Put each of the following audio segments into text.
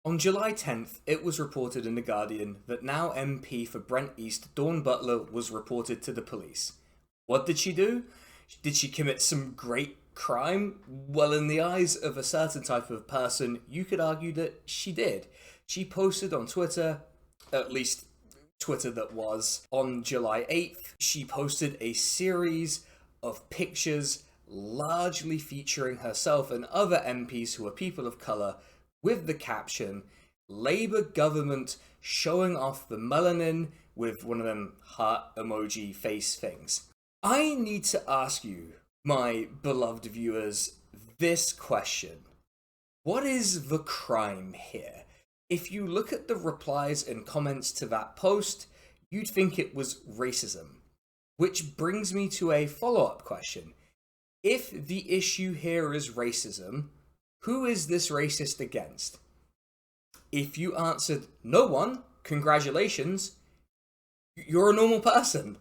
On July 10th, it was reported in The Guardian that now MP for Brent East Dawn Butler was reported to the police. What did she do? Did she commit some great crime? Well, in the eyes of a certain type of person, you could argue that she did. She posted on Twitter, at least Twitter that was, on July 8th, she posted a series of pictures largely featuring herself and other MPs who are people of colour with the caption, Labour government showing off the melanin with one of them heart emoji face things. I need to ask you, my beloved viewers, this question. What is the crime here? If you look at the replies and comments to that post, you'd think it was racism. Which brings me to a follow-up question. If the issue here is racism, who is this racist against? If you answered no one, congratulations, you're a normal person.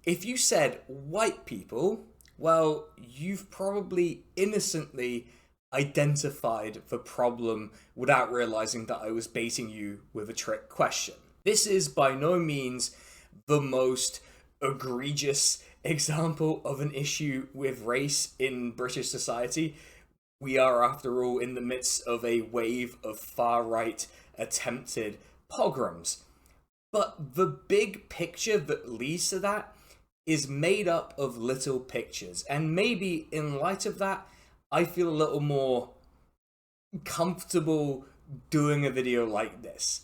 If you said white people, well, you've probably innocently identified the problem without realizing that I was baiting you with a trick question. This is by no means the most egregious example of an issue with race in British society. We are, after all, in the midst of a wave of far-right attempted pogroms. But the big picture that leads to that is made up of little pictures. And maybe in light of that, I feel a little more comfortable doing a video like this.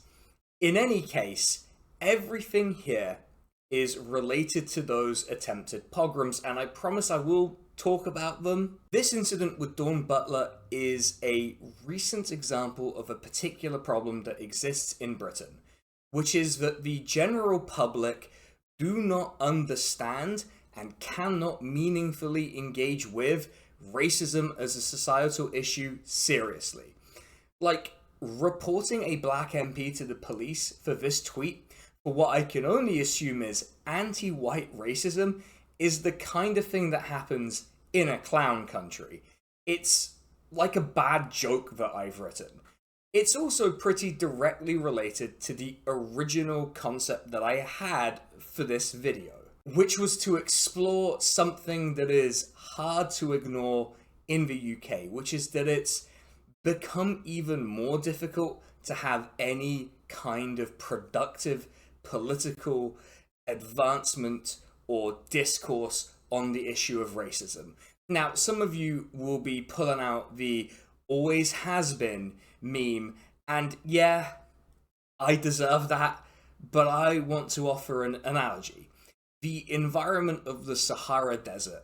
In any case, everything here is related to those attempted pogroms, and I promise I will talk about them. This incident with Dawn Butler is a recent example of a particular problem that exists in Britain, which is that the general public do not understand and cannot meaningfully engage with racism as a societal issue seriously. Like, reporting a black MP to the police for this tweet, for what I can only assume is anti-white racism, is the kind of thing that happens in a clown country. It's like a bad joke that I've written. It's also pretty directly related to the original concept that I had for this video, which was to explore something that is hard to ignore in the UK, which is that it's become even more difficult to have any kind of productive political advancement or discourse on the issue of racism. Now, some of you will be pulling out the always has been meme, and yeah, I deserve that, but I want to offer an analogy. The environment of the Sahara Desert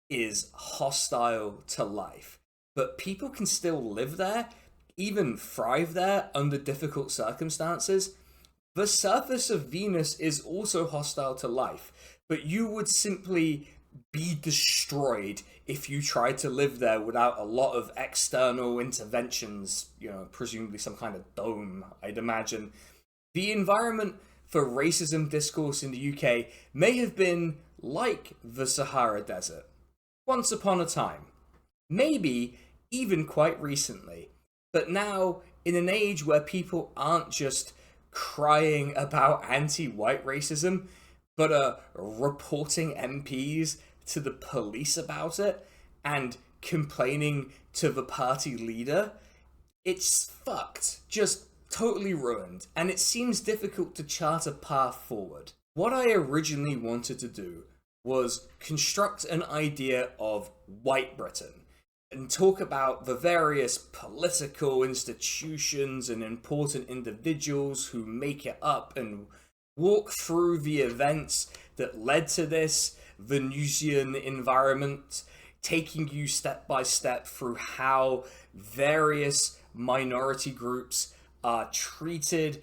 is hostile to life, but people can still live there, even thrive there under difficult circumstances. The surface of Venus is also hostile to life, but you would simply be destroyed if you tried to live there without a lot of external interventions, presumably some kind of dome, I'd imagine. The environment for racism discourse in the UK may have been like the Sahara Desert once upon a time, maybe even quite recently, but now in an age where people aren't just crying about anti-white racism, but are reporting MPs to the police about it and complaining to the party leader, it's fucked, just totally ruined, and it seems difficult to chart a path forward. What I originally wanted to do was construct an idea of white Britain and talk about the various political institutions and important individuals who make it up and walk through the events that led to this Venusian environment, taking you step by step through how various minority groups are treated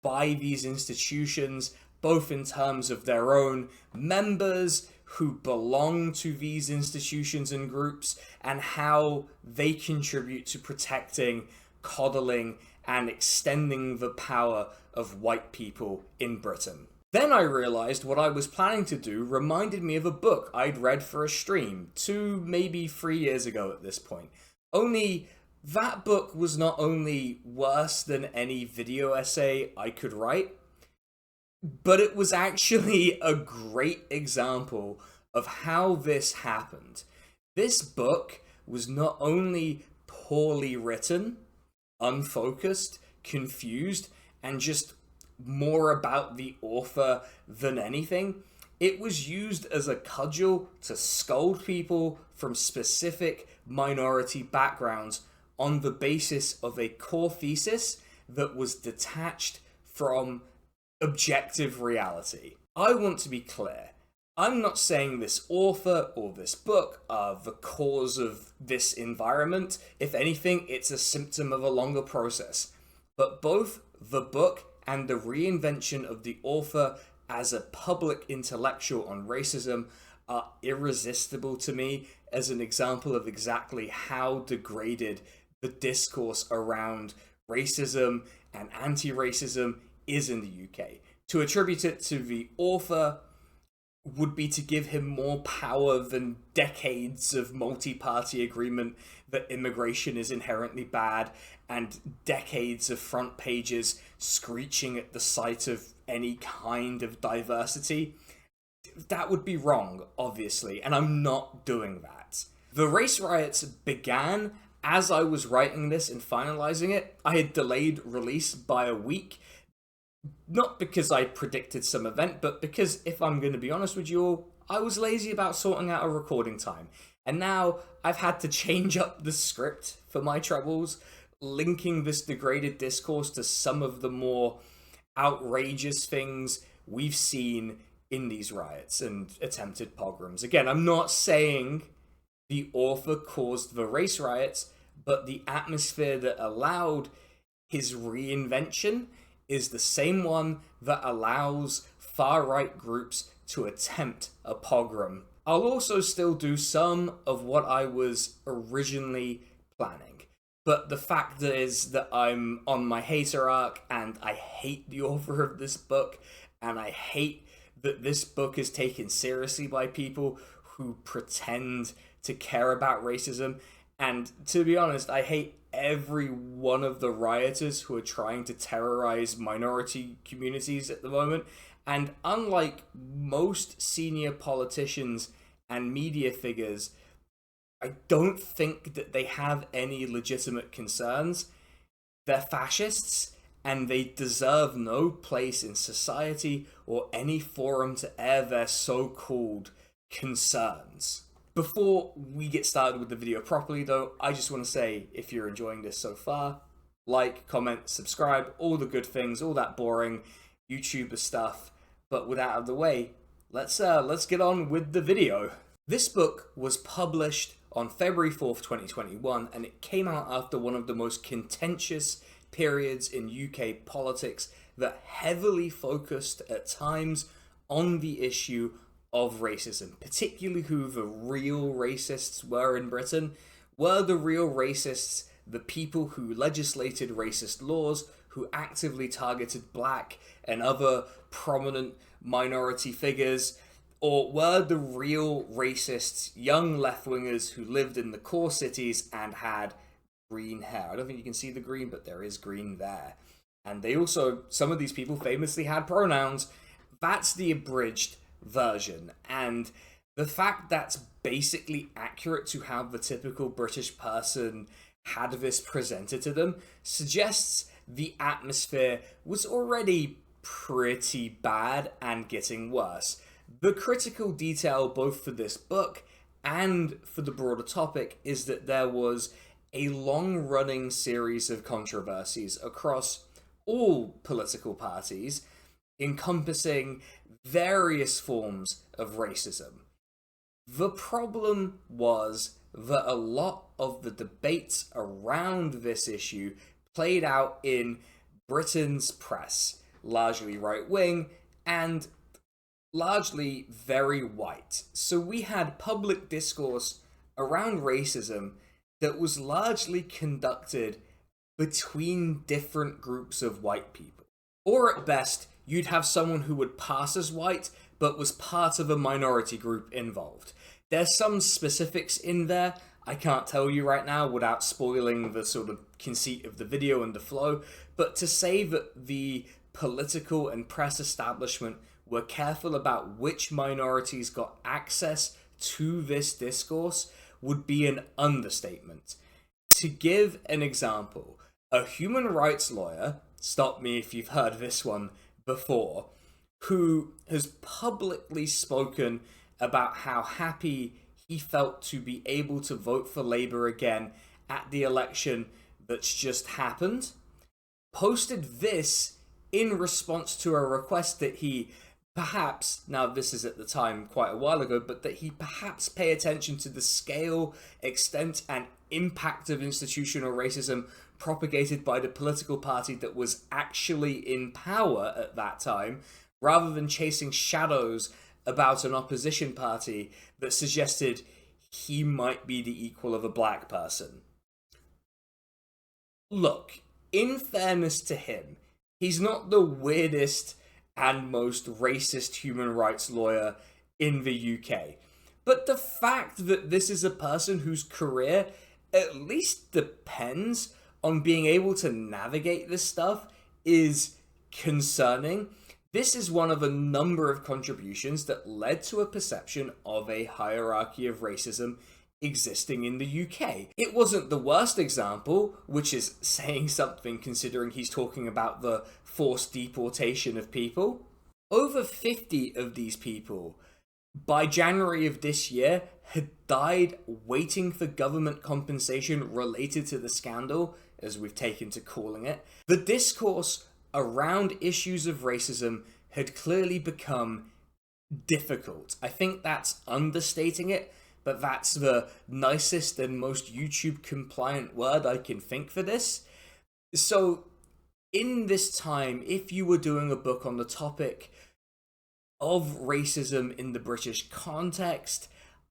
by these institutions, both in terms of their own members who belong to these institutions and groups, and how they contribute to protecting, coddling, and extending the power of white people in Britain. Then I realized what I was planning to do reminded me of a book I'd read for a stream 2, maybe 3 years ago at this point. Only That book was not only worse than any video essay I could write, but it was actually a great example of how this happened. This book was not only poorly written, unfocused, confused, and just more about the author than anything. It was used as a cudgel to scold people from specific minority backgrounds on the basis of a core thesis that was detached from objective reality. I want to be clear. I'm not saying this author or this book are the cause of this environment. If anything, it's a symptom of a longer process. But both the book and the reinvention of the author as a public intellectual on racism are irresistible to me as an example of exactly how degraded the discourse around racism and anti-racism is in the UK. To attribute it to the author would be to give him more power than decades of multi-party agreement that immigration is inherently bad and decades of front pages screeching at the sight of any kind of diversity. That would be wrong, obviously, and I'm not doing that. The race riots began as I was writing this and finalizing it. I had delayed release by a week, not because I predicted some event, but because, if I'm going to be honest with you all, I was lazy about sorting out a recording time. And now I've had to change up the script for my troubles, linking this degraded discourse to some of the more outrageous things we've seen in these riots and attempted pogroms. Again, I'm not saying the author caused the race riots, but the atmosphere that allowed his reinvention is the same one that allows far-right groups to attempt a pogrom. I'll also still do some of what I was originally planning, but the fact is that I'm on my hater arc, and I hate the author of this book, and I hate that this book is taken seriously by people who pretend to care about racism. And to be honest, I hate every one of the rioters who are trying to terrorize minority communities at the moment. And unlike most senior politicians and media figures, I don't think that they have any legitimate concerns. They're fascists, and they deserve no place in society or any forum to air their so-called concerns. Before we get started with the video properly though, I just want to say, if you're enjoying this so far, like, comment, subscribe, all the good things, all that boring YouTuber stuff. But with that out of the way, let's get on with the video. This book was published on February 4th, 2021, and it came out after one of the most contentious periods in UK politics that heavily focused at times on the issue of racism, particularly who the real racists were in Britain. Were the real racists the people who legislated racist laws, who actively targeted black and other prominent minority figures? Or were the real racists young left-wingers who lived in the core cities and had green hair? I don't think you can see the green, but there is green there. And they also, some of these people famously had pronouns. That's the abridged version, and the fact that's basically accurate to how the typical British person had this presented to them suggests the atmosphere was already pretty bad and getting worse. The critical detail both for this book and for the broader topic is that there was a long-running series of controversies across all political parties encompassing various forms of racism. The problem was that a lot of the debates around this issue played out in Britain's press, largely right-wing and largely very white. So we had public discourse around racism that was largely conducted between different groups of white people. Or at best, you'd have someone who would pass as white, but was part of a minority group involved. There's some specifics in there I can't tell you right now without spoiling the sort of conceit of the video and the flow, but to say that the political and press establishment were careful about which minorities got access to this discourse would be an understatement. To give an example, a human rights lawyer, stop me if you've heard this one before, who has publicly spoken about how happy he felt to be able to vote for Labour again at the election that's just happened, posted this in response to a request that he perhaps, now this is at the time quite a while ago, but that he perhaps pay attention to the scale, extent, and impact of institutional racism propagated by the political party that was actually in power at that time, rather than chasing shadows about an opposition party that suggested he might be the equal of a black person. Look, in fairness to him, he's not the weirdest and most racist human rights lawyer in the UK. But the fact that this is a person whose career at least depends on being able to navigate this stuff is concerning. This is one of a number of contributions that led to a perception of a hierarchy of racism existing in the UK. It wasn't the worst example, which is saying something considering he's talking about the forced deportation of people. Over 50 of these people, by January of this year, had died waiting for government compensation related to the scandal, as we've taken to calling it. The discourse around issues of racism had clearly become difficult. I think that's understating it, but that's the nicest and most YouTube compliant word I can think for this. So in this time, if you were doing a book on the topic of racism in the British context,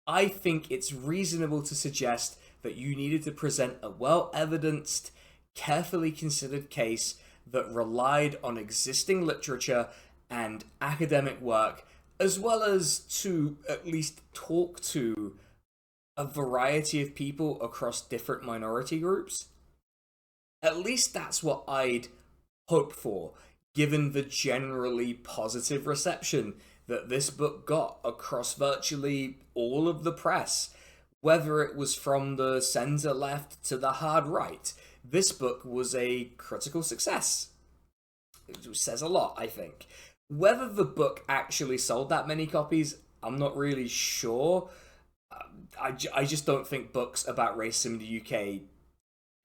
I think it's reasonable to suggest that you needed to present a well-evidenced, carefully considered case that relied on existing literature and academic work, as well as to at least talk to a variety of people across different minority groups. At least that's what I'd hope for, given the generally positive reception that this book got across virtually all of the press. Whether it was from the centre left to the hard right, this book was a critical success. It says a lot, I think. Whether the book actually sold that many copies, I'm not really sure. I just don't think books about racism in the UK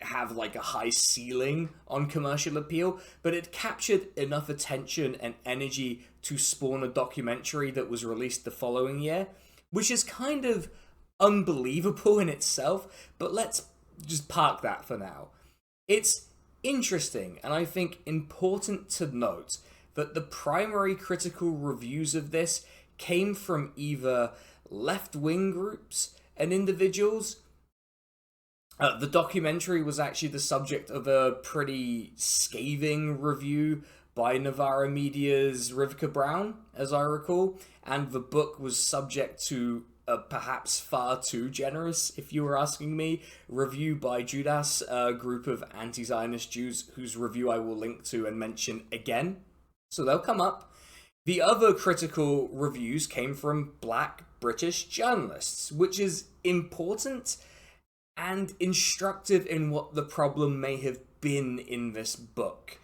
have like a high ceiling on commercial appeal, but it captured enough attention and energy to spawn a documentary that was released the following year, which is kind of unbelievable in itself, but let's just park that for now. It's interesting, and I think important to note, that the primary critical reviews of this came from either left-wing groups and individuals. The documentary was actually the subject of a pretty scathing review by Novara Media's Rivka Brown, as I recall, and the book was subject to a perhaps far too generous, if you were asking me, review by Judas, a group of anti-Zionist Jews whose review I will link to and mention again, so they'll come up. The other critical reviews came from black British journalists, which is important and instructive in what the problem may have been in this book.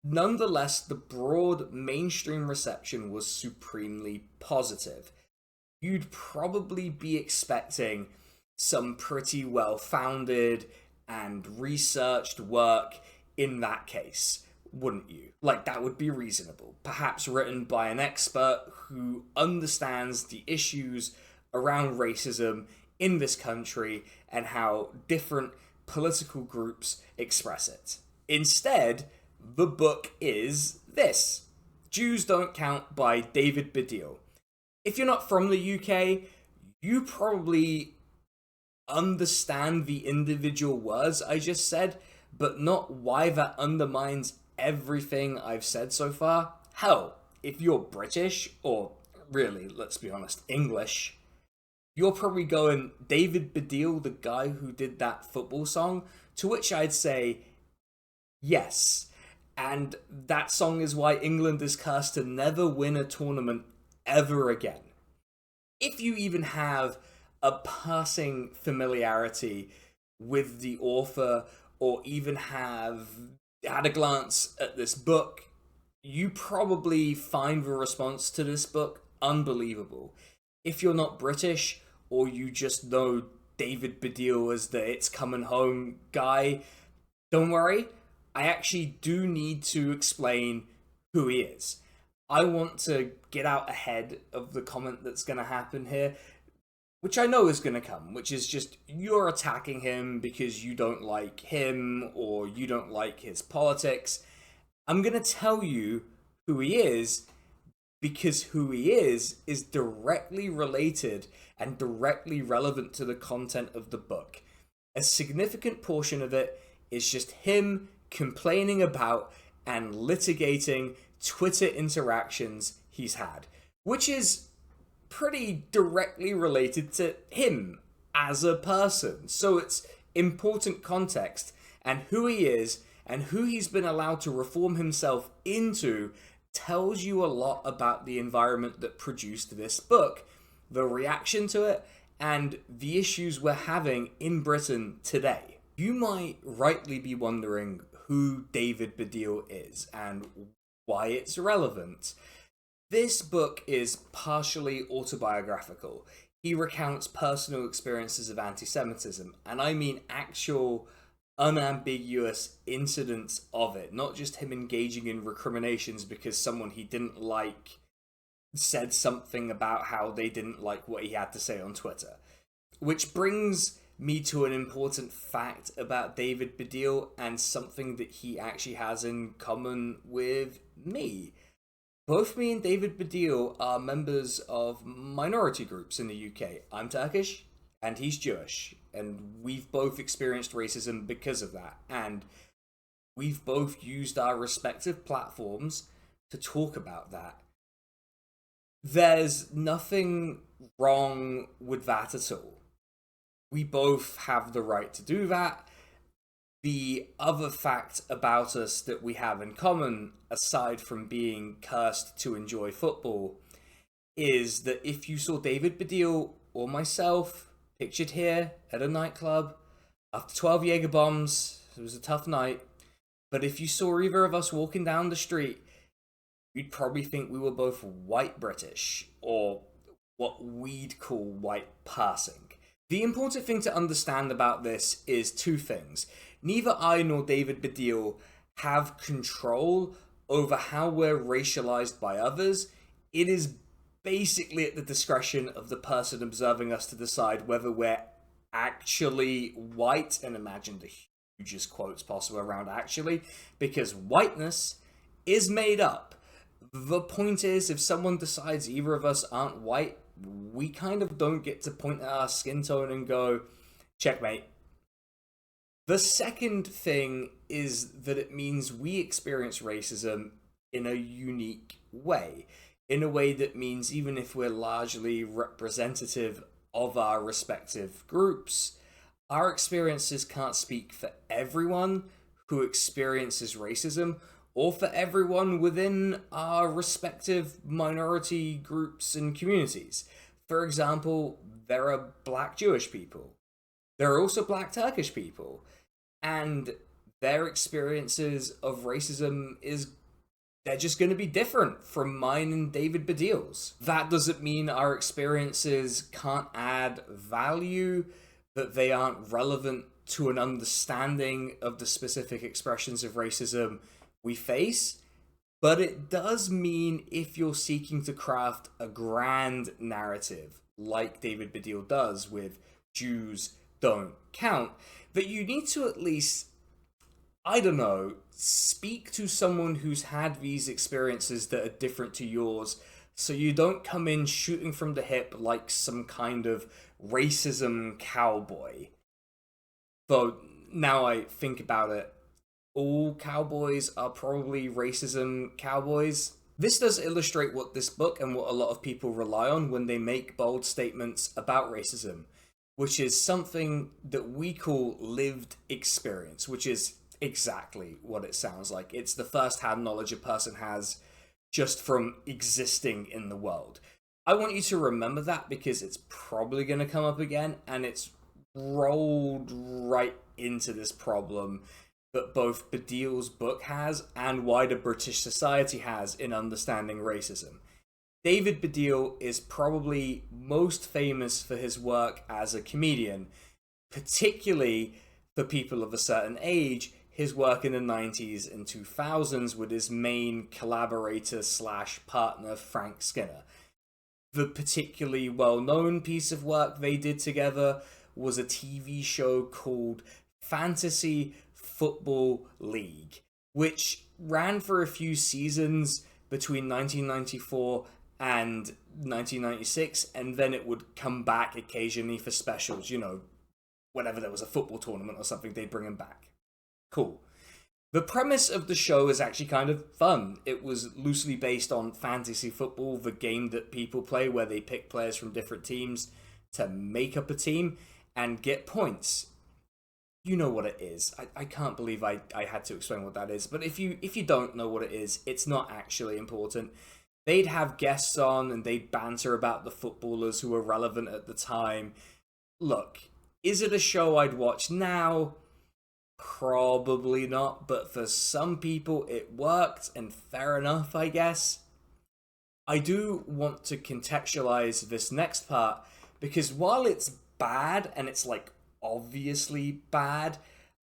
Nonetheless, the broad mainstream reception was supremely positive. You'd probably be expecting some pretty well-founded and researched work in that case, wouldn't you? Like, that would be reasonable. Perhaps written by an expert who understands the issues around racism in this country and how different political groups express it. Instead, the book is this: Jews Don't Count by David Baddiel. If you're not from the UK, you probably understand the individual words I just said, but not why that undermines everything I've said so far. Hell, if you're British, or really, let's be honest, English, You're probably going, David Baddiel, the guy who did that football song? To which I'd say, yes. And that song is why England is cursed to never win a tournament ever again. If you even have a passing familiarity with the author, or even have had a glance at this book, you probably find the response to this book unbelievable. If you're not British, or you just know David Baddiel as the It's Coming Home guy, don't worry, I actually do need to explain who he is. I want to get out ahead of the comment that's going to happen here, which I know is going to come, which is just, you're attacking him because you don't like him or you don't like his politics. I'm going to tell you who he is, because who he is directly related and directly relevant to the content of the book. A significant portion of it is just him complaining about and litigating Twitter interactions he's had, which is pretty directly related to him as a person. So it's important context, and who he is and who he's been allowed to reform himself into tells you a lot about the environment that produced this book, the reaction to it, and the issues we're having in Britain today. You might rightly be wondering who David Baddiel is and why it's relevant. This book is partially autobiographical. He recounts personal experiences of anti-Semitism, and I mean actual unambiguous incidents of it, not just him engaging in recriminations because someone he didn't like said something about how they didn't like what he had to say on Twitter. Which brings me to an important fact about David Baddiel, and something that he actually has in common with me. Both me and David Baddiel are members of minority groups in the UK. I'm Turkish and he's Jewish, and we've both experienced racism because of that, and we've both used our respective platforms to talk about that. There's nothing wrong with that at all. We both have the right to do that. The other fact about us that we have in common, aside from being cursed to enjoy football, is that if you saw David Baddiel or myself pictured here at a nightclub after 12 Jaeger bombs, it was a tough night, but if you saw either of us walking down the street, you'd probably think we were both white British, or what we'd call white passing. The important thing to understand about this is two things. Neither I nor David Baddiel have control over how we're racialized by others. It is basically at the discretion of the person observing us to decide whether we're actually white, and imagine the hugest quotes possible around actually, because whiteness is made up. The point is, if someone decides either of us aren't white, we kind of don't get to point at our skin tone and go, checkmate. The second thing is that it means we experience racism in a unique way. In a way that means even if we're largely representative of our respective groups, our experiences can't speak for everyone who experiences racism, or for everyone within our respective minority groups and communities. For example, there are Black Jewish people. There are also Black Turkish people. And their experiences of racism they're just going to be different from mine and David Baddiel's. That doesn't mean our experiences can't add value, that they aren't relevant to an understanding of the specific expressions of racism we face, but it does mean if you're seeking to craft a grand narrative, like David Baddiel does with Jews Don't Count, that you need to at least, I don't know, speak to someone who's had these experiences that are different to yours, so you don't come in shooting from the hip like some kind of racism cowboy. Though, now I think about it, all cowboys are probably racism cowboys. This does illustrate what this book and what a lot of people rely on when they make bold statements about racism, which is something that we call lived experience, which is exactly what it sounds like. It's the first-hand knowledge a person has just from existing in the world. I want you to remember that because it's probably going to come up again, and it's rolled right into this problem that both Baddiel's book has and wider British society has in understanding racism. David Baddiel is probably most famous for his work as a comedian, particularly for people of a certain age. His work in the 90s and 2000s with his main collaborator slash partner, Frank Skinner. The particularly well-known piece of work they did together was a TV show called Fantasy Football League, which ran for a few seasons between 1994 and 1996, and then it would come back occasionally for specials, you know, whenever there was a football tournament or something, they'd bring him back. Cool. The premise of the show is actually kind of fun. It was loosely based on fantasy football, the game that people play where they pick players from different teams to make up a team and get points. You know what it is. I can't believe I had to explain what that is. But if you don't know what it is, it's not actually important. They'd have guests on and they'd banter about the footballers who were relevant at the time. Look, is it a show I'd watch now? Probably not, but for some people it worked, and fair enough, I guess. I do want to contextualize this next part, because while it's bad, and it's like obviously bad,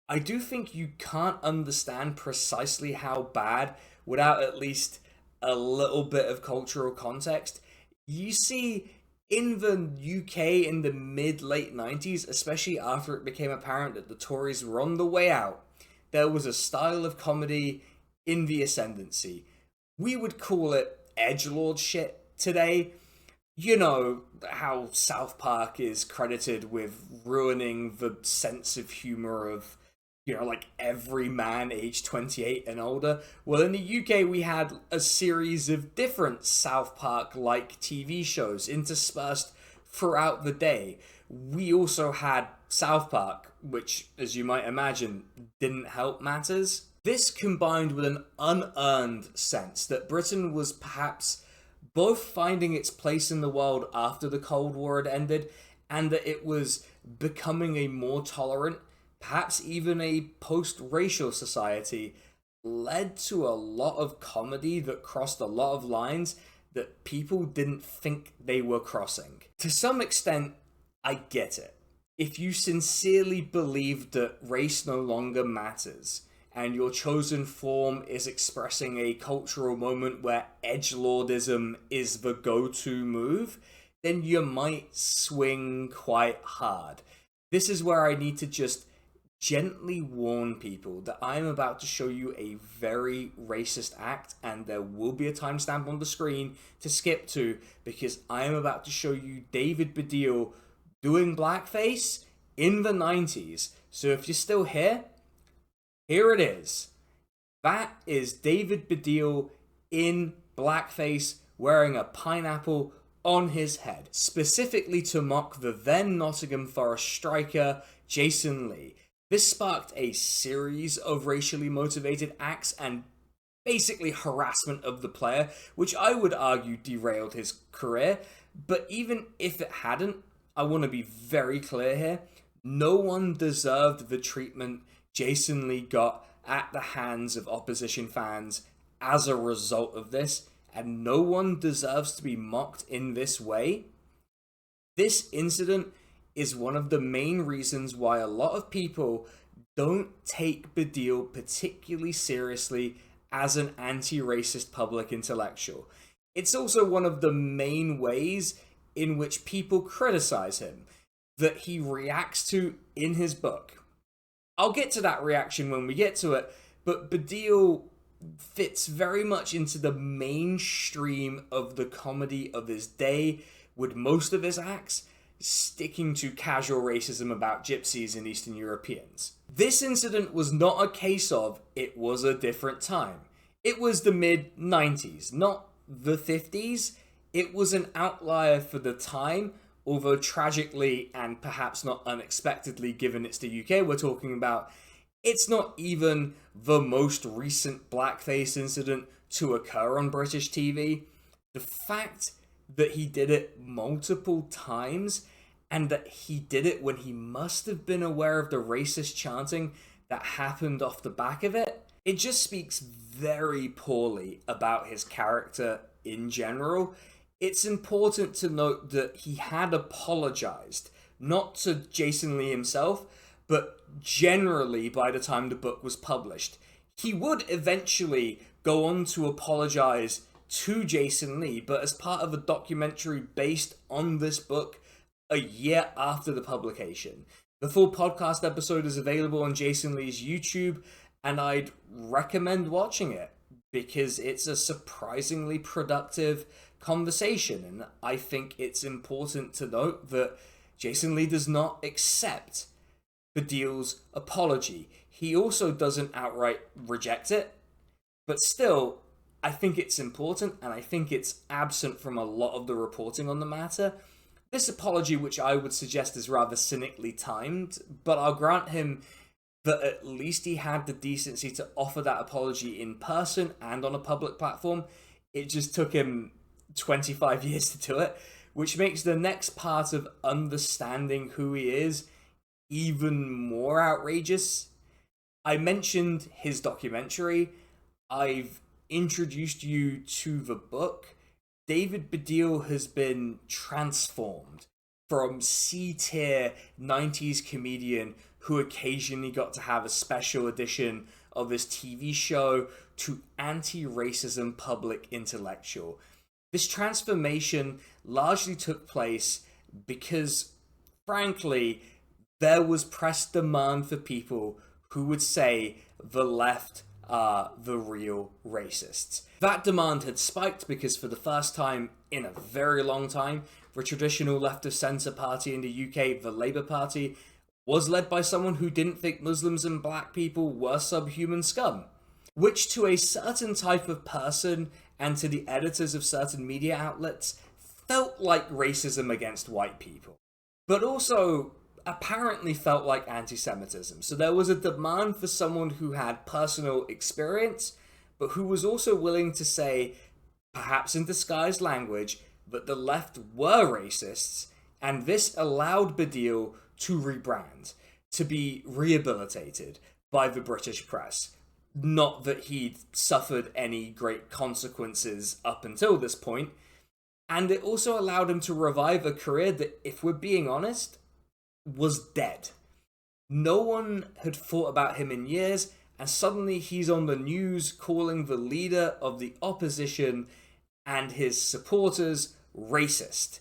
I do think you can't understand precisely how bad without at least a little bit of cultural context. You see, in the UK in the mid-late 90s, especially after it became apparent that the Tories were on the way out, there was a style of comedy in the ascendancy. We would call it edgelord shit today. You know, how South Park is credited with ruining the sense of humor of, you know, like every man aged 28 and older. Well, in the UK, we had a series of different South Park-like TV shows interspersed throughout the day. We also had South Park, which, as you might imagine, didn't help matters. This combined with an unearned sense that Britain was perhaps both finding its place in the world after the Cold War had ended, and that it was becoming a more tolerant, perhaps even a post-racial society, led to a lot of comedy that crossed a lot of lines that people didn't think they were crossing. To some extent, I get it. If you sincerely believe that race no longer matters, and your chosen form is expressing a cultural moment where edgelordism is the go-to move, then you might swing quite hard. This is where I need to just gently warn people that I'm about to show you a very racist act, and there will be a timestamp on the screen to skip to, because I am about to show you David Baddiel doing blackface in the 90s. So if you're still here, here it is. That is David Baddiel in blackface wearing a pineapple on his head, specifically to mock the then Nottingham Forest striker Jason Lee. This sparked a series of racially motivated acts and basically harassment of the player, which I would argue derailed his career. But even if it hadn't, I want to be very clear here, no one deserved the treatment Jason Lee got at the hands of opposition fans as a result of this, and no one deserves to be mocked in this way. This incident is one of the main reasons why a lot of people don't take Baddiel particularly seriously as an anti-racist public intellectual. It's also one of the main ways in which people criticize him, that he reacts to in his book. I'll get to that reaction when we get to it, but Baddiel fits very much into the mainstream of the comedy of his day, with most of his acts sticking to casual racism about gypsies and Eastern Europeans. This incident was not a case of it was a different time. It was the mid-90s, not the 50s. It was an outlier for the time, although tragically and perhaps not unexpectedly given it's the UK we're talking about, it's not even the most recent blackface incident to occur on British TV. The fact that he did it multiple times, and that he did it when he must have been aware of the racist chanting that happened off the back of it, it just speaks very poorly about his character in general. It's important to note that he had apologized, not to Jason Lee himself, but generally by the time the book was published. He would eventually go on to apologize to Jason Lee, but as part of a documentary based on this book a year after the publication. The full podcast episode is available on Jason Lee's YouTube, and I'd recommend watching it because it's a surprisingly productive conversation, and I think it's important to note that Jason Lee does not accept Baddiel's apology. He also doesn't outright reject it, but still, I think it's important, and I think it's absent from a lot of the reporting on the matter. This apology, which I would suggest is rather cynically timed, but I'll grant him that at least he had the decency to offer that apology in person and on a public platform. It just took him 25 years to do it, which makes the next part of understanding who he is even more outrageous. I mentioned his documentary. I've introduced you to the book. David Baddiel has been transformed from C-tier 90s comedian who occasionally got to have a special edition of his TV show to anti-racism public intellectual. This transformation largely took place because, frankly, there was press demand for people who would say the left are the real racists. That demand had spiked because for the first time in a very long time, the traditional left-of-centre party in the UK, the Labour Party, was led by someone who didn't think Muslims and black people were subhuman scum, which to a certain type of person and to the editors of certain media outlets felt like racism against white people, but also apparently felt like anti-Semitism. So there was a demand for someone who had personal experience, but who was also willing to say, perhaps in disguised language, that the left were racists, and this allowed Baddiel to rebrand, to be rehabilitated by the British press. Not that he'd suffered any great consequences up until this point, and it also allowed him to revive a career that, if we're being honest, was dead. No one had thought about him in years, and suddenly he's on the news calling the leader of the opposition and his supporters racist.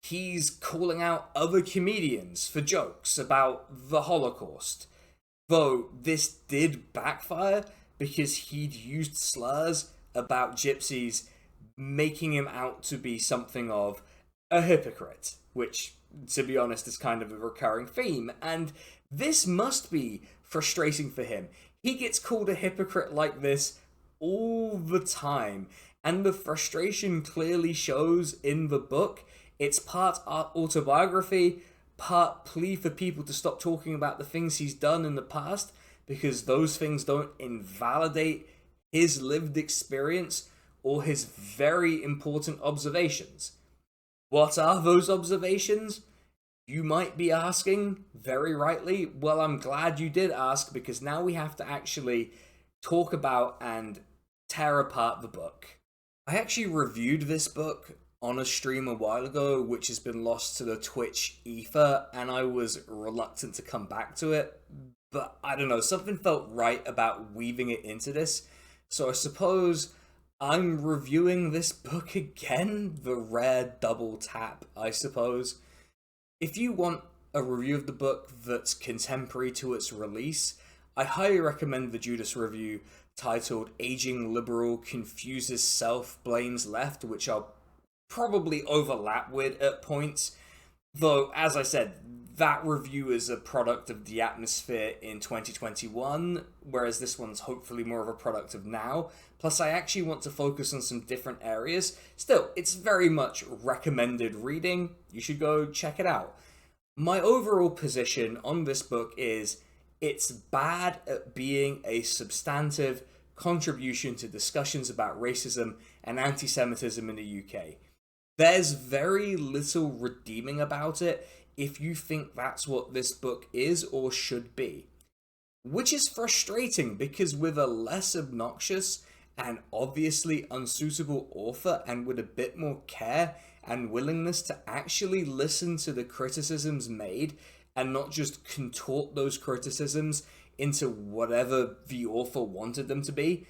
He's calling out other comedians for jokes about the Holocaust. Though this did backfire because he'd used slurs about gypsies, making him out to be something of a hypocrite, which, to be honest, is kind of a recurring theme, and this must be frustrating for him. He gets called a hypocrite like this all the time, and the frustration clearly shows in the book. It's part autobiography, part plea for people to stop talking about the things he's done in the past, because those things don't invalidate his lived experience or his very important observations. What are those observations? You might be asking, very rightly. Well, I'm glad you did ask, because now we have to actually talk about and tear apart the book. I actually reviewed this book on a stream a while ago, which has been lost to the Twitch ether, and I was reluctant to come back to it, but I don't know, something felt right about weaving it into this, so I suppose I'm reviewing this book again, the rare double tap, I suppose. If you want a review of the book that's contemporary to its release, I highly recommend the Judas review titled Aging Liberal Confuses Self, Blames Left, which I'll probably overlap with at points. Though, as I said, that review is a product of the atmosphere in 2021, whereas this one's hopefully more of a product of now. Plus, I actually want to focus on some different areas. Still, it's very much recommended reading. You should go check it out. My overall position on this book is it's bad at being a substantive contribution to discussions about racism and anti-Semitism in the UK. There's very little redeeming about it if you think that's what this book is or should be. Which is frustrating because with a less obnoxious and obviously unsuitable author and with a bit more care and willingness to actually listen to the criticisms made and not just contort those criticisms into whatever the author wanted them to be,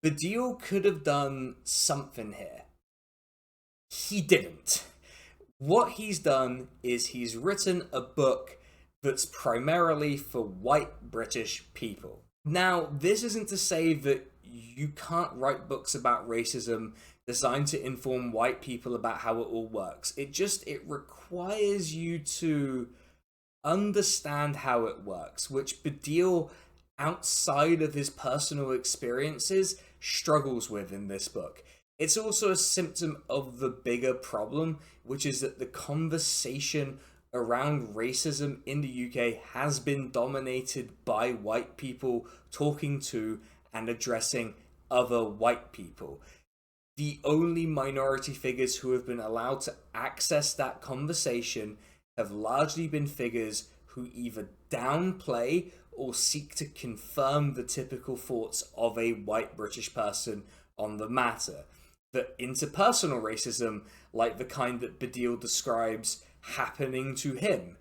Baddiel could have done something here. He didn't. What he's done is he's written a book that's primarily for white British people. Now, this isn't to say that you can't write books about racism designed to inform white people about how it all works. It requires you to understand how it works, which Baddiel, outside of his personal experiences, struggles with in this book. It's also a symptom of the bigger problem, which is that the conversation around racism in the UK has been dominated by white people talking to and addressing other white people. The only minority figures who have been allowed to access that conversation have largely been figures who either downplay or seek to confirm the typical thoughts of a white British person on the matter. The interpersonal racism, like the kind that Baddiel describes happening to him.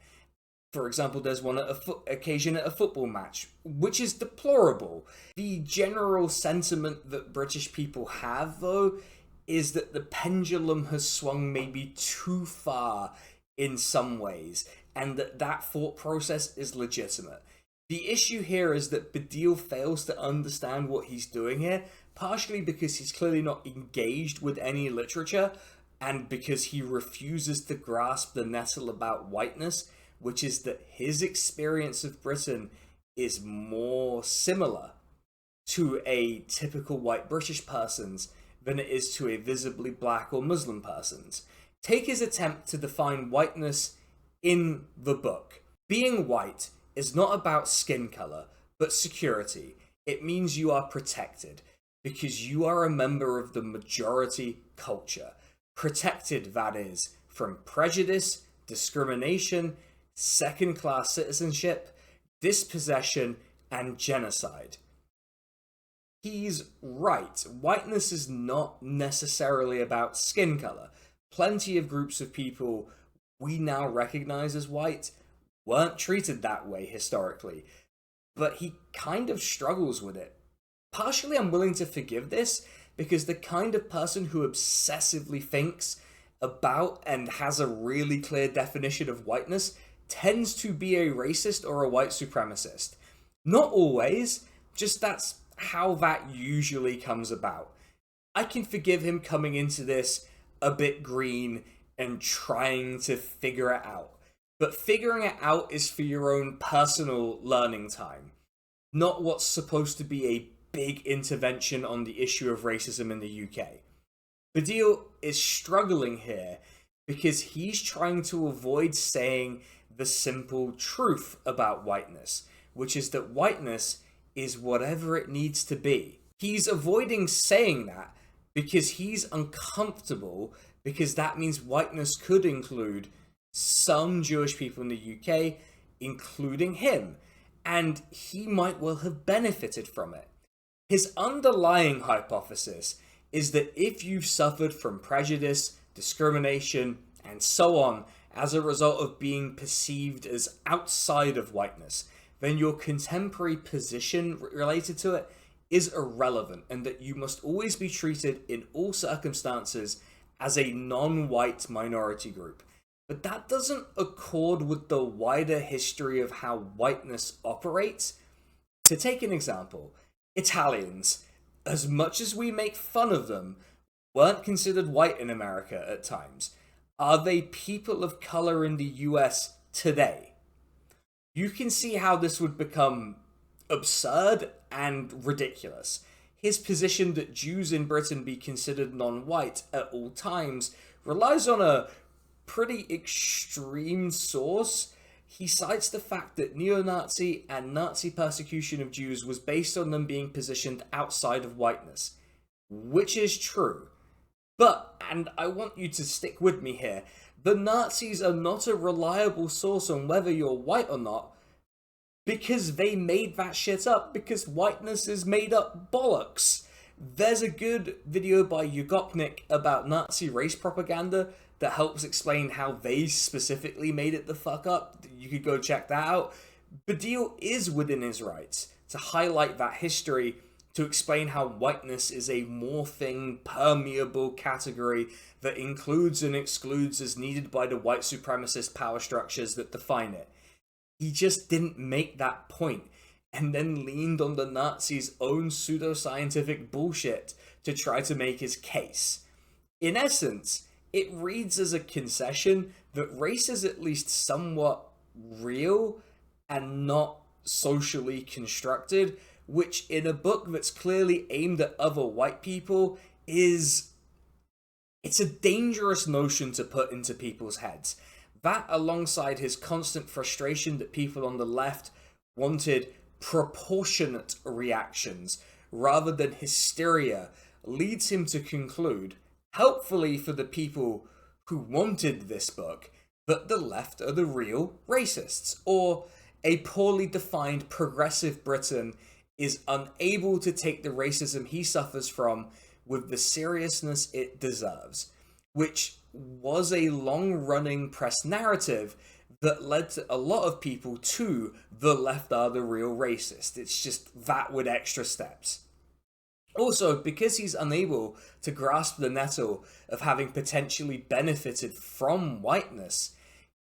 For example, there's one occasion at a football match, which is deplorable. The general sentiment that British people have, though, is that the pendulum has swung maybe too far in some ways, and that thought process is legitimate. The issue here is that Baddiel fails to understand what he's doing here, partially because he's clearly not engaged with any literature, and because he refuses to grasp the nettle about whiteness, which is that his experience of Britain is more similar to a typical white British person's than it is to a visibly black or Muslim person's. Take his attempt to define whiteness in the book. Being white is not about skin color, but security. It means you are protected because you are a member of the majority culture. Protected, that is, from prejudice, discrimination, second-class citizenship, dispossession, and genocide. He's right. Whiteness is not necessarily about skin color. Plenty of groups of people we now recognize as white weren't treated that way historically, but he kind of struggles with it. Partially, I'm willing to forgive this because the kind of person who obsessively thinks about and has a really clear definition of whiteness tends to be a racist or a white supremacist. Not always, just that's how that usually comes about. I can forgive him coming into this a bit green and trying to figure it out. But figuring it out is for your own personal learning time, not what's supposed to be a big intervention on the issue of racism in the UK. Baddiel is struggling here because he's trying to avoid saying the simple truth about whiteness, which is that whiteness is whatever it needs to be. He's avoiding saying that because he's uncomfortable, because that means whiteness could include some Jewish people in the UK, including him, and he might well have benefited from it. His underlying hypothesis is that if you've suffered from prejudice, discrimination, and so on as a result of being perceived as outside of whiteness, then your contemporary position related to it is irrelevant, and that you must always be treated in all circumstances as a non-white minority group. But that doesn't accord with the wider history of how whiteness operates. To take an example, Italians, as much as we make fun of them, weren't considered white in America at times. Are they people of color in the US today? You can see how this would become absurd and ridiculous. His position that Jews in Britain be considered non-white at all times relies on a pretty extreme source. He cites the fact that neo-Nazi and Nazi persecution of Jews was based on them being positioned outside of whiteness, which is true. But, and I want you to stick with me here, the Nazis are not a reliable source on whether you're white or not, because they made that shit up, because whiteness is made up bollocks. There's a good video by Yugopnik about Nazi race propaganda that helps explain how they specifically made it the fuck up. You could go check that out. Badil is within his rights to highlight that history, to explain how whiteness is a morphing, permeable category that includes and excludes as needed by the white supremacist power structures that define it. He just didn't make that point, and then leaned on the Nazis' own pseudoscientific bullshit to try to make his case. In essence, it reads as a concession that race is at least somewhat real and not socially constructed, which in a book that's clearly aimed at other white people it's a dangerous notion to put into people's heads. That, alongside his constant frustration that people on the left wanted proportionate reactions rather than hysteria, leads him to conclude, helpfully for the people who wanted this book, that the left are the real racists, or a poorly defined progressive Britain is unable to take the racism he suffers from with the seriousness it deserves, which was a long-running press narrative that led to a lot of people to the left are the real racist. It's just that with extra steps. Also, because he's unable to grasp the nettle of having potentially benefited from whiteness,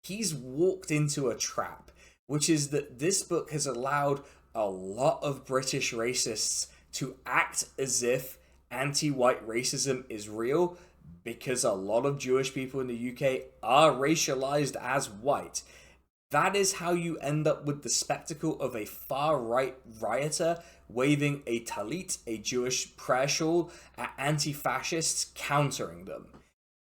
he's walked into a trap, which is that this book has allowed a lot of British racists to act as if anti-white racism is real, because a lot of Jewish people in the UK are racialized as white. That is how you end up with the spectacle of a far-right rioter waving a talit, a Jewish prayer shawl, at anti-fascists countering them.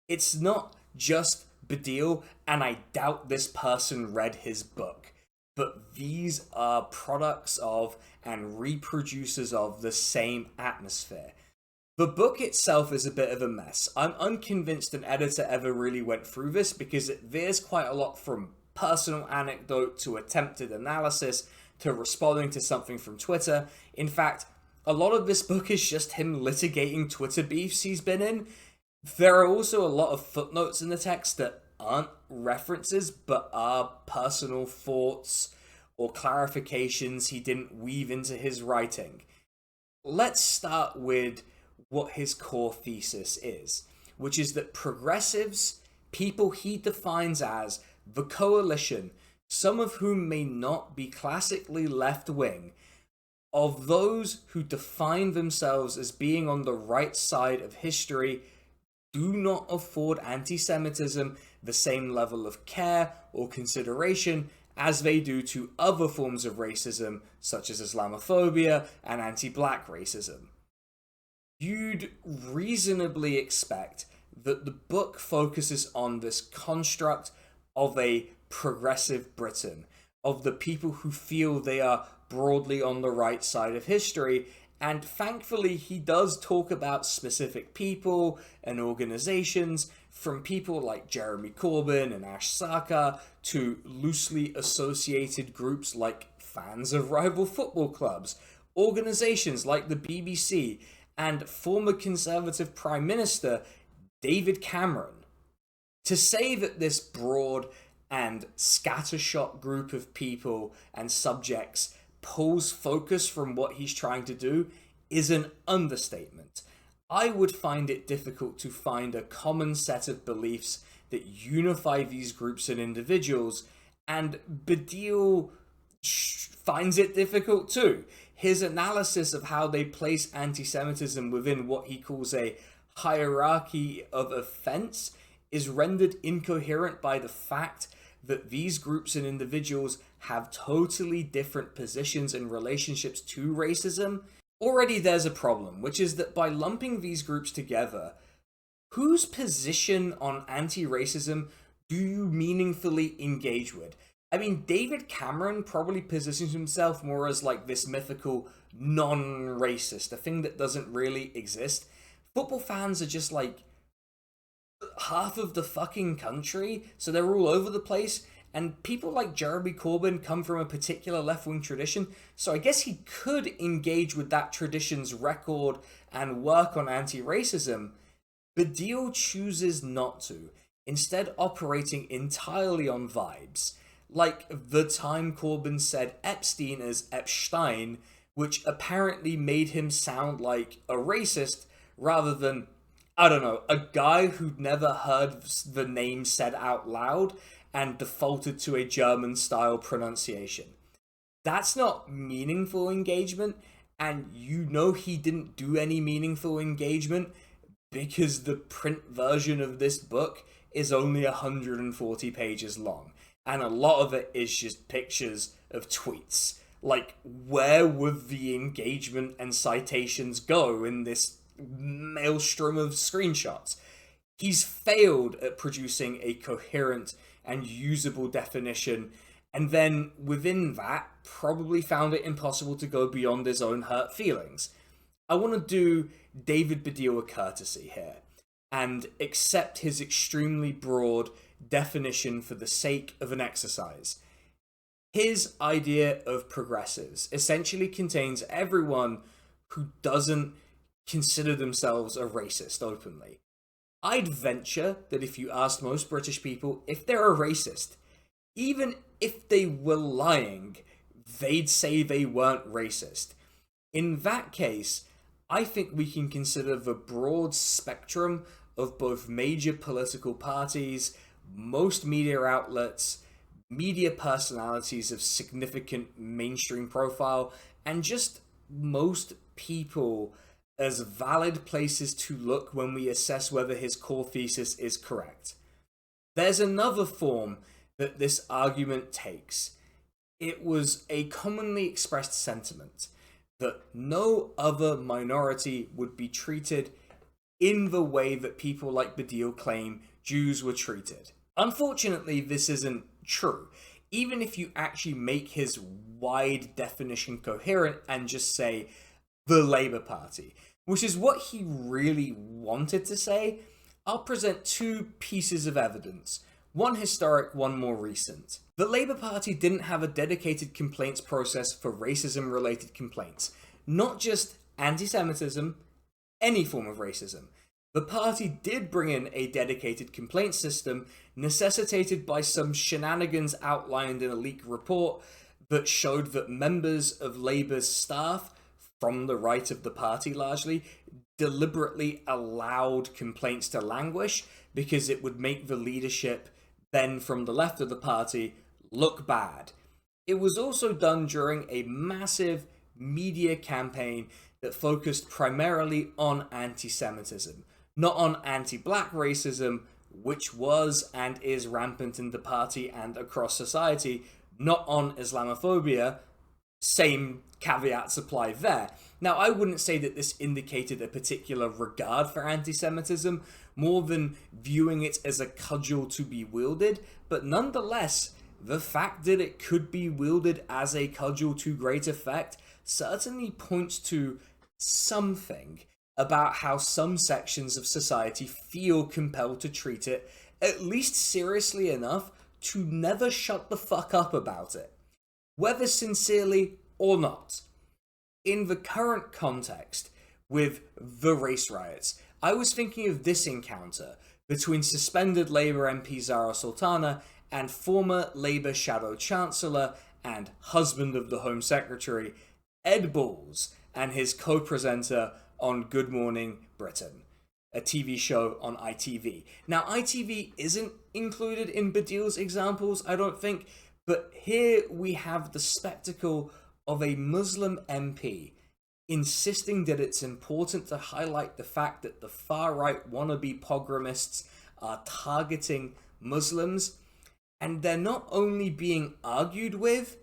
It's not just Badil, and I doubt this person read his book, but these are products of and reproducers of the same atmosphere. The book itself is a bit of a mess. I'm unconvinced an editor ever really went through this, because it veers quite a lot from personal anecdote to attempted analysis to responding to something from Twitter. In fact, a lot of this book is just him litigating Twitter beefs he's been in. There are also a lot of footnotes in the text that aren't references but are personal thoughts or clarifications he didn't weave into his writing. Let's start with what his core thesis is, which is that progressives, people he defines as the coalition, some of whom may not be classically left-wing, of those who define themselves as being on the right side of history, do not afford anti-Semitism the same level of care or consideration as they do to other forms of racism, such as Islamophobia and anti-black racism. You'd reasonably expect that the book focuses on this construct of a progressive Britain, of the people who feel they are broadly on the right side of history, and thankfully he does talk about specific people and organizations, from people like Jeremy Corbyn and Ash Sarkar to loosely associated groups like fans of rival football clubs, organizations like the BBC, and former Conservative Prime Minister David Cameron. To say that this broad and scattershot group of people and subjects pulls focus from what he's trying to do is an understatement. I would find it difficult to find a common set of beliefs that unify these groups and individuals, and Badil finds it difficult too. His analysis of how they place anti-Semitism within what he calls a hierarchy of offense is rendered incoherent by the fact that these groups and individuals have totally different positions and relationships to racism, already there's a problem, which is that by lumping these groups together, whose position on anti-racism do you meaningfully engage with? I mean, David Cameron probably positions himself more as like this mythical non-racist, a thing that doesn't really exist. Football fans are just like half of the fucking country, so they're all over the place. And people like Jeremy Corbyn come from a particular left-wing tradition, so I guess he could engage with that tradition's record and work on anti-racism. Baddiel chooses not to, instead operating entirely on vibes. Like the time Corbyn said Epstein as Epstein, which apparently made him sound like a racist rather than, I don't know, a guy who'd never heard the name said out loud and defaulted to a German-style pronunciation. That's not meaningful engagement, and you know he didn't do any meaningful engagement because the print version of this book is only 140 pages long, and a lot of it is just pictures of tweets. Like, where would the engagement and citations go in this maelstrom of screenshots? He's failed at producing a coherent and usable definition, and then within that, probably found it impossible to go beyond his own hurt feelings. I want to do David Baddiel a courtesy here, and accept his extremely broad definition for the sake of an exercise. His idea of progressives essentially contains everyone who doesn't consider themselves a racist openly. I'd venture that if you asked most British people if they're a racist, even if they were lying, they'd say they weren't racist. In that case, I think we can consider the broad spectrum of both major political parties, most media outlets, media personalities of significant mainstream profile, and just most people as valid places to look when we assess whether his core thesis is correct. There's another form that this argument takes. It was a commonly expressed sentiment that no other minority would be treated in the way that people like Baddiel claim Jews were treated. Unfortunately, this isn't true. Even if you actually make his wide definition coherent and just say the Labour Party, which is what he really wanted to say, I'll present two pieces of evidence. One historic, one more recent. The Labour Party didn't have a dedicated complaints process for racism-related complaints. Not just anti-Semitism, any form of racism. The party did bring in a dedicated complaint system necessitated by some shenanigans outlined in a leaked report that showed that members of Labour's staff, from the right of the party largely, deliberately allowed complaints to languish because it would make the leadership, then from the left of the party, look bad. It was also done during a massive media campaign that focused primarily on anti-Semitism, not on anti-black racism, which was and is rampant in the party and across society, not on Islamophobia. Same caveats apply there. Now, I wouldn't say that this indicated a particular regard for anti-Semitism, more than viewing it as a cudgel to be wielded, but nonetheless, the fact that it could be wielded as a cudgel to great effect certainly points to something about how some sections of society feel compelled to treat it at least seriously enough to never shut the fuck up about it, whether sincerely or not. In the current context, with the race riots, I was thinking of this encounter between suspended Labour MP Zara Sultana and former Labour Shadow Chancellor and husband of the Home Secretary, Ed Balls, and his co-presenter on Good Morning Britain, a TV show on ITV. Now, ITV isn't included in Baddiel's examples, I don't think, but here we have the spectacle of a Muslim MP insisting that it's important to highlight the fact that the far-right wannabe pogromists are targeting Muslims, And they're not only being argued with,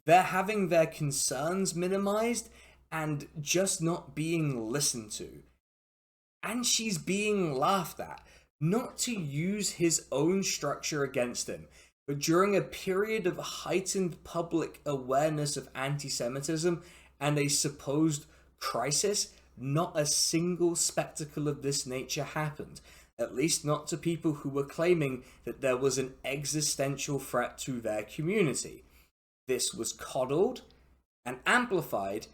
they're having their concerns minimized and just not being listened to. And she's being laughed at, not to use his own structure against him, but during a period of heightened public awareness of anti-Semitism and a supposed crisis, not a single spectacle of this nature happened, at least not to people who were claiming that there was an existential threat to their community. This was coddled and amplified,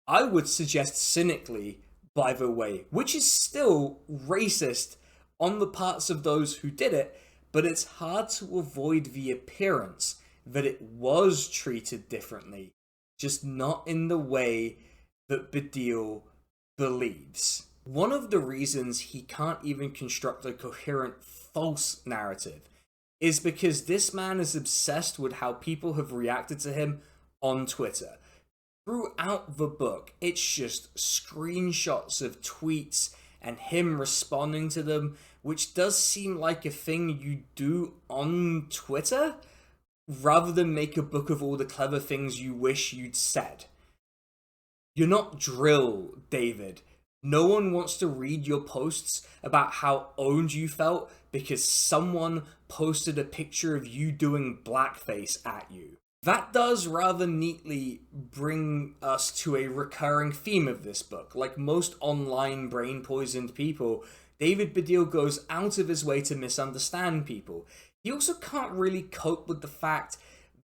I would suggest cynically, by the way, which is still racist on the parts of those who did it, but it's hard to avoid the appearance that it was treated differently, just not in the way that Baddiel believes. One of the reasons he can't even construct a coherent false narrative is because this man is obsessed with how people have reacted to him on Twitter. Throughout the book, it's just screenshots of tweets and him responding to them, which does seem like a thing you do on Twitter, rather than make a book of all the clever things you wish you'd said. You're not Drill, David. No one wants to read your posts about how owned you felt because someone posted a picture of you doing blackface at you. That does rather neatly bring us to a recurring theme of this book. Like most online brain-poisoned people, David Baddiel goes out of his way to misunderstand people. He also can't really cope with the fact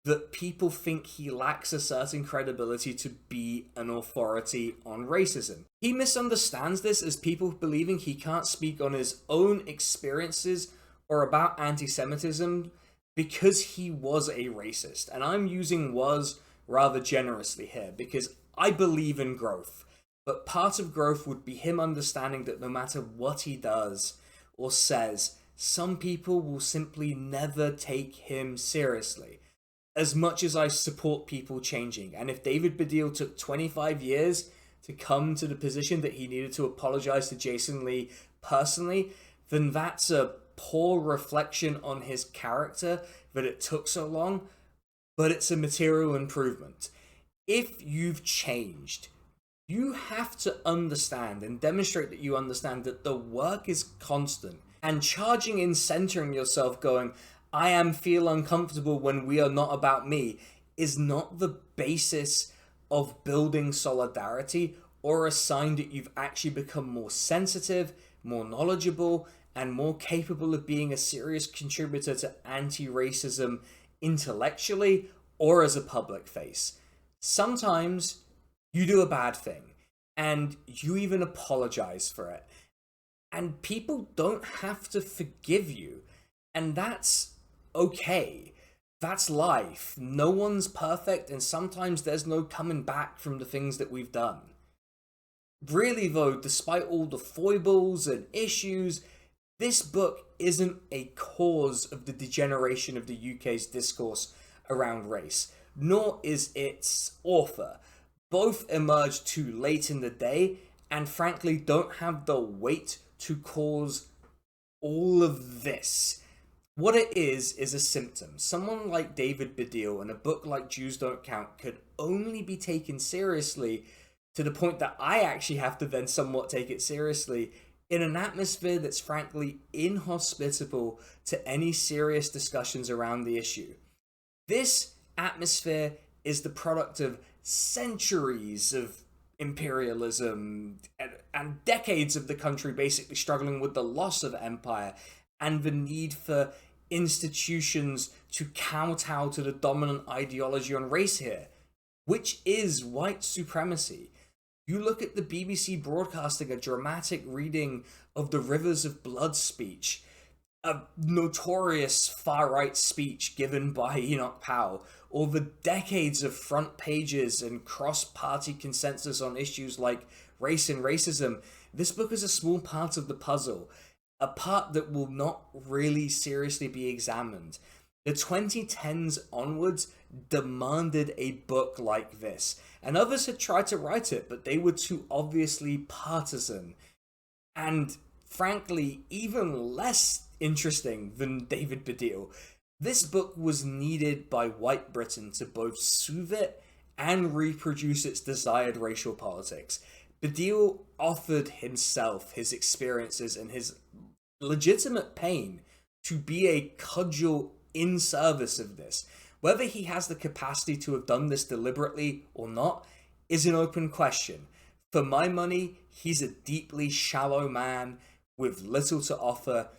that people think he lacks a certain credibility to be an authority on racism. He misunderstands this as people believing he can't speak on his own experiences or about anti-Semitism because he was a racist. And I'm using was rather generously here because I believe in growth. But part of growth would be him understanding that no matter what he does or says, some people will simply never take him seriously. As much as I support people changing, and if David Baddiel took 25 years to come to the position that he needed to apologize to Jason Lee personally, then that's a poor reflection on his character that it took so long, but it's a material improvement. If you've changed, you have to understand and demonstrate that you understand that the work is constant, and charging in, centering yourself, going, I feel uncomfortable when we are not about me, is not the basis of building solidarity or a sign that you've actually become more sensitive, more knowledgeable, and more capable of being a serious contributor to anti-racism intellectually or as a public face. Sometimes you do a bad thing and you even apologize for it. And people don't have to forgive you. And that's okay. That's life. No one's perfect, and sometimes there's no coming back from the things that we've done. Really though, despite all the foibles and issues, this book isn't a cause of the degeneration of the UK's discourse around race, nor is its author. Both emerged too late in the day, and frankly don't have the weight to cause all of this. What it is a symptom. Someone like David Baddiel in a book like Jews Don't Count could only be taken seriously to the point that I actually have to then somewhat take it seriously in an atmosphere that's frankly inhospitable to any serious discussions around the issue. This atmosphere is the product of centuries of imperialism and decades of the country basically struggling with the loss of empire and the need for institutions to kowtow to the dominant ideology on race here, which is white supremacy. You look at the BBC broadcasting a dramatic reading of the Rivers of Blood speech, a notorious far-right speech given by Enoch Powell, or the decades of front pages and cross-party consensus on issues like race and racism. This book is a small part of the puzzle, a part that will not really seriously be examined. The 2010s onwards demanded a book like this, and others had tried to write it, but they were too obviously partisan, and frankly, even less interesting than David Baddiel. This book was needed by white Britain to both soothe it and reproduce its desired racial politics. Baddiel offered himself, his experiences, and his legitimate pain to be a cudgel in service of this. Whether he has the capacity to have done this deliberately or not is an open question. For my money, he's a deeply shallow man with little to offer,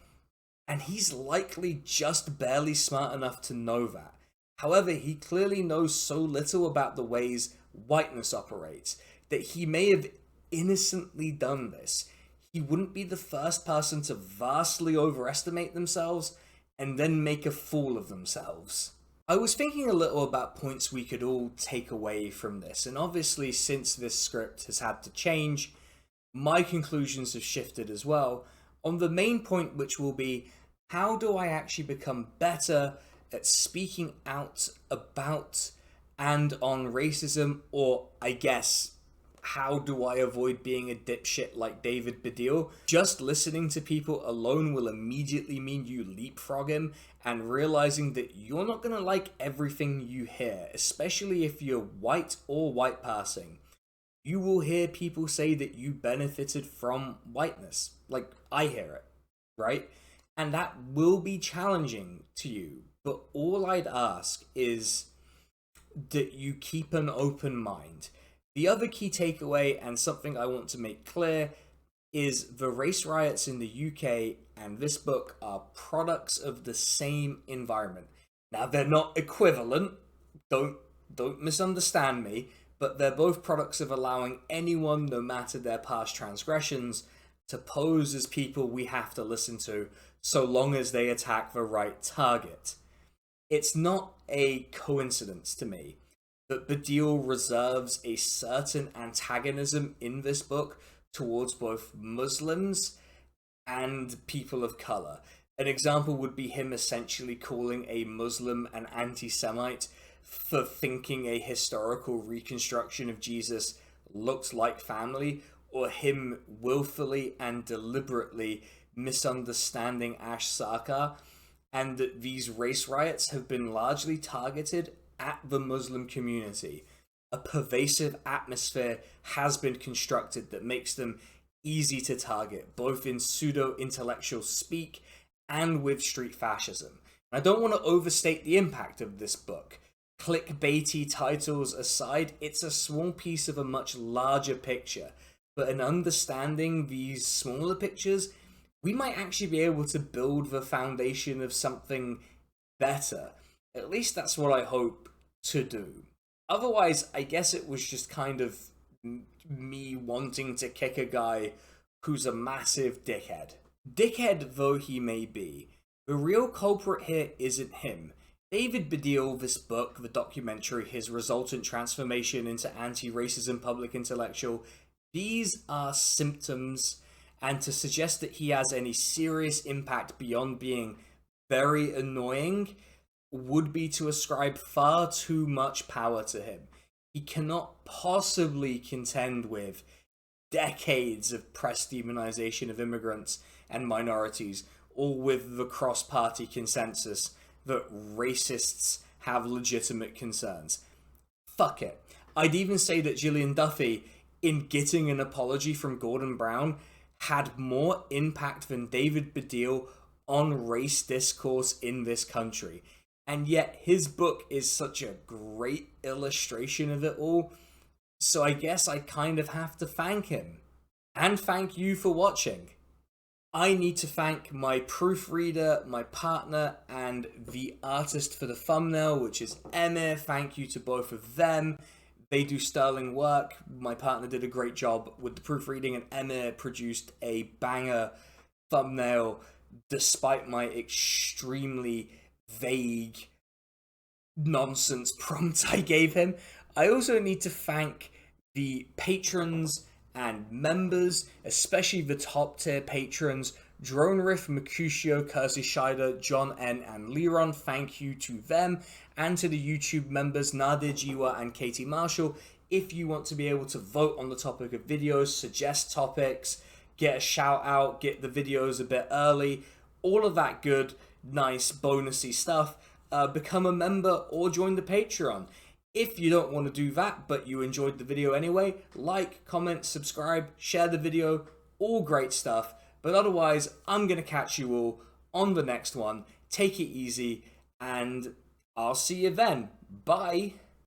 and he's likely just barely smart enough to know that. However, he clearly knows so little about the ways whiteness operates that he may have innocently done this. He wouldn't be the first person to vastly overestimate themselves and then make a fool of themselves. I was thinking a little about points we could all take away from this, and obviously since this script has had to change, my conclusions have shifted as well, on the main point, which will be, how do I actually become better at speaking out about and on racism, or I guess, how do I avoid being a dipshit like David Baddiel? Just listening to people alone will immediately mean you leapfrog him, and realizing that you're not gonna like everything you hear, especially if you're white or white passing. You will hear people say that you benefited from whiteness, like I hear it, right? And that will be challenging to you, but all I'd ask is that you keep an open mind. The other key takeaway, and something I want to make clear, is the race riots in the UK and this book are products of the same environment. Now, they're not equivalent, don't misunderstand me, but they're both products of allowing anyone, no matter their past transgressions, to pose as people we have to listen to, so long as they attack the right target. It's not a coincidence to me that Baddiel reserves a certain antagonism in this book towards both Muslims and people of colour. An example would be him essentially calling a Muslim an anti-Semite for thinking a historical reconstruction of Jesus looked like family, or him willfully and deliberately misunderstanding Ash Sarkar, and that these race riots have been largely targeted at the Muslim community. A pervasive atmosphere has been constructed that makes them easy to target, both in pseudo-intellectual speak and with street fascism. I don't want to overstate the impact of this book. Clickbaity titles aside, it's a small piece of a much larger picture, but in understanding these smaller pictures, we might actually be able to build the foundation of something better. At least that's what I hope to do. Otherwise, I guess it was just kind of me wanting to kick a guy who's a massive dickhead. Dickhead though he may be, the real culprit here isn't him. David Baddiel, this book, the documentary, his resultant transformation into anti-racism public intellectual, these are symptoms, and to suggest that he has any serious impact beyond being very annoying would be to ascribe far too much power to him. He cannot possibly contend with decades of press demonization of immigrants and minorities, or with the cross-party consensus that racists have legitimate concerns. Fuck it. I'd even say that Gillian Duffy, in getting an apology from Gordon Brown, had more impact than David Baddiel on race discourse in this country. And yet his book is such a great illustration of it all, so I guess I kind of have to thank him. And thank you for watching. I need to thank my proofreader, my partner, and the artist for the thumbnail, which is Emir. Thank you to both of them. They do sterling work. My partner did a great job with the proofreading, and Emir produced a banger thumbnail despite my extremely vague nonsense prompt I gave him. I also need to thank the patrons and members, especially the top tier patrons, Drone Riff, Mercutio, Kersey Scheider, John N, and Leron. Thank you to them, and to the YouTube members, Nadir Jiwa and Katie Marshall. If you want to be able to vote on the topic of videos, suggest topics, get a shout out, get the videos a bit early, all of that good, nice, bonusy stuff, become a member or join the Patreon. If you don't want to do that, but you enjoyed the video anyway, like, comment, subscribe, share the video, all great stuff. But otherwise, I'm going to catch you all on the next one. Take it easy, and I'll see you then. Bye.